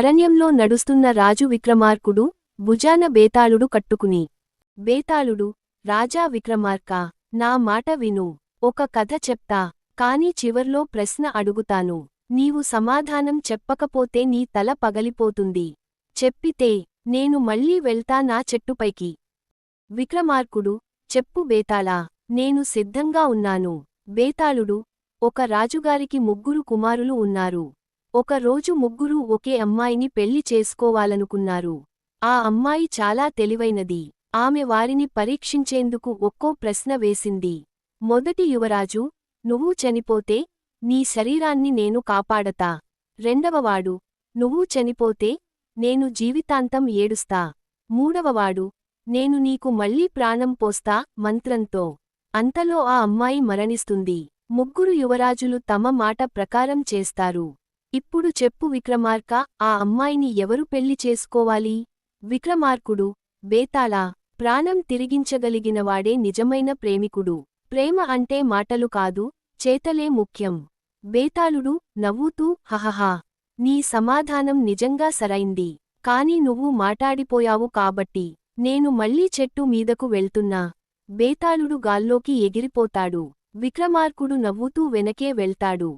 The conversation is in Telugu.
అరణ్యంలో నడుస్తున్న రాజు విక్రమార్కుడు భుజాన బేతాళుడు కట్టుకుని. బేతాళుడు, రాజా విక్రమార్కా, నా మాట విను. ఒక కథ చెప్తా, కాని చివర్లో ప్రశ్న అడుగుతాను. నీవు సమాధానం చెప్పకపోతే నీ తల పగలిపోతుంది. చెప్పితే నేను మళ్ళీ వెళ్తా నా చెట్టుపైకి. విక్రమార్కుడు, చెప్పు బేతాళా, నేను సిద్ధంగా ఉన్నాను. బేతాళుడు, ఒక రాజుగారికి ముగ్గురు కుమారులు ఉన్నారు. ఒక రోజు ముగ్గురూ ఒకే అమ్మాయిని పెళ్లి చేసుకోవాలనుకున్నారు. ఆ అమ్మాయి చాలా తెలివైనది. ఆమె వారిని పరీక్షించేందుకు ఒక్కో ప్రశ్న వేసింది. మొదటి యువరాజు, నువ్వు చనిపోతే నీ శరీరాన్ని నేను కాపాడతా. రెండవవాడు, నువ్వు చనిపోతే నేను జీవితాంతం ఏడుస్తా. మూడవవాడు, నేను నీకు మళ్ళీ ప్రాణం పోస్తా మంత్రంతో. అంతలో ఆ అమ్మాయి మరణిస్తుంది. ముగ్గురు యువరాజులు తమ మాట ప్రకారం చేస్తారు. ఇప్పుడు చెప్పు విక్రమార్క, ఆ అమ్మాయిని ఎవరు పెళ్లి చేసుకోవాలి? విక్రమార్కుడు, బేతాళా, ప్రాణం తిరిగించగలిగినవాడే నిజమైన ప్రేమికుడు. ప్రేమ అంటే మాటలు కాదు, చేతలే ముఖ్యం. బేతాళుడు, నవ్వుతూ, హహహా, నీ సమాధానం నిజంగా సరైంది. కాని నువ్వు మాటాడిపోయావు కాబట్టి నేను మళ్ళీ చెట్టు మీదకు వెళ్తున్నా. బేతాళుడు గాల్లోకి ఎగిరిపోతాడు. విక్రమార్కుడు నవ్వుతూ వెనకే వెళ్తాడు.